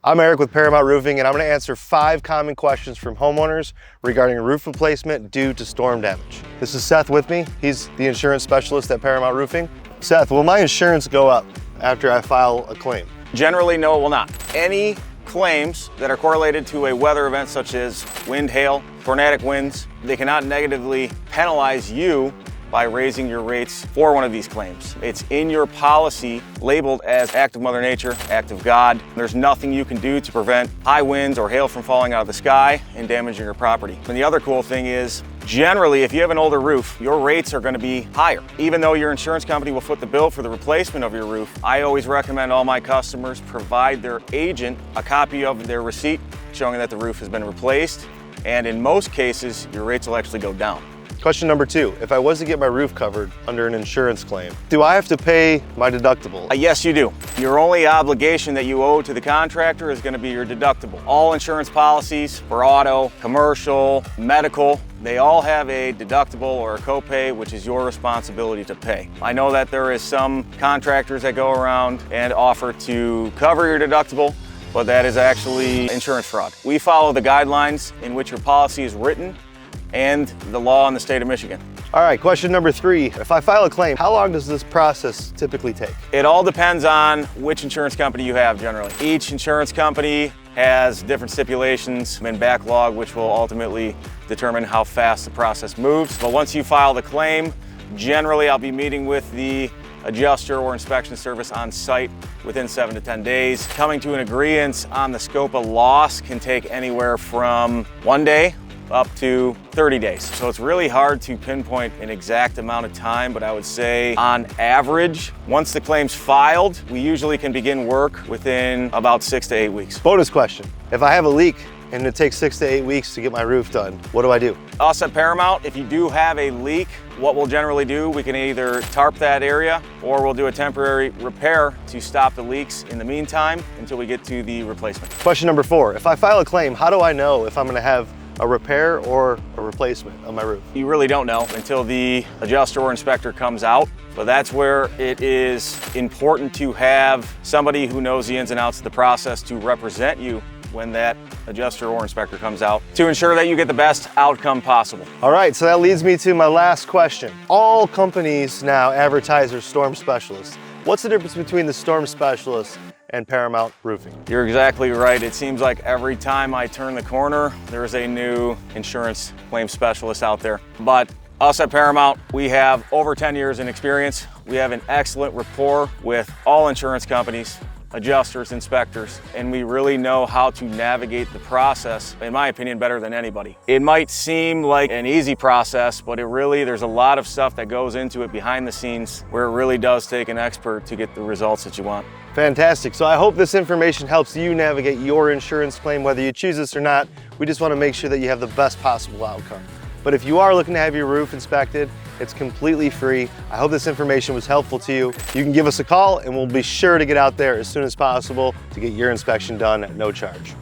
I'm Eric with Paramount Roofing, and I'm going to answer 5 common questions from homeowners regarding roof replacement due to storm damage. This is Seth with me. He's the insurance specialist at Paramount Roofing. Seth, will my insurance go up after I file a claim? Generally, no, it will not. Any claims that are correlated to a weather event such as wind, hail, tornadic winds, they cannot negatively penalize you by raising your rates for one of these claims. It's in your policy labeled as act of Mother Nature, act of God. There's nothing you can do to prevent high winds or hail from falling out of the sky and damaging your property. And the other cool thing is, generally, if you have an older roof, your rates are going to be higher. Even though your insurance company will foot the bill for the replacement of your roof, I always recommend all my customers provide their agent a copy of their receipt showing that the roof has been replaced. And in most cases, your rates will actually go down. Question number 2, if I was to get my roof covered under an insurance claim, do I have to pay my deductible? Yes, you do. Your only obligation that you owe to the contractor is going to be your deductible. All insurance policies for auto, commercial, medical, they all have a deductible or a copay, which is your responsibility to pay. I know that there is some contractors that go around and offer to cover your deductible, but that is actually insurance fraud. We follow the guidelines in which your policy is written and the law in the state of Michigan. All right, question number 3. If I file a claim, how long does this process typically take? It all depends on which insurance company you have generally. Each insurance company has different stipulations and backlog, which will ultimately determine how fast the process moves. But once you file the claim, generally I'll be meeting with the adjuster or inspection service on site within 7 to 10 days. Coming to an agreement on the scope of loss can take anywhere from 1 day up to 30 days. So it's really hard to pinpoint an exact amount of time, but I would say on average, once the claim's filed, we usually can begin work within about 6 to 8 weeks. Bonus question. If I have a leak and it takes 6 to 8 weeks to get my roof done, what do I do? Us at Paramount, if you do have a leak, what we'll generally do, we can either tarp that area or we'll do a temporary repair to stop the leaks in the meantime until we get to the replacement. Question number 4. If I file a claim, how do I know if I'm going to have a repair or a replacement of my roof? You really don't know until the adjuster or inspector comes out. But that's where it is important to have somebody who knows the ins and outs of the process to represent you when that adjuster or inspector comes out to ensure that you get the best outcome possible. All right, so that leads me to my last question. All companies now advertise their storm specialists. What's the difference between the storm specialist and Paramount Roofing? You're exactly right. It seems like every time I turn the corner, there's a new insurance claim specialist out there. But us at Paramount, we have over 10 years in experience. We have an excellent rapport with all insurance companies, adjusters, inspectors, and we really know how to navigate the process, in my opinion, better than anybody. It might seem like an easy process, but there's a lot of stuff that goes into it behind the scenes where it really does take an expert to get the results that you want. Fantastic. So I hope this information helps you navigate your insurance claim, whether you choose this or not. We just want to make sure that you have the best possible outcome. But if you are looking to have your roof inspected, it's completely free. I hope this information was helpful to you. You can give us a call and we'll be sure to get out there as soon as possible to get your inspection done at no charge.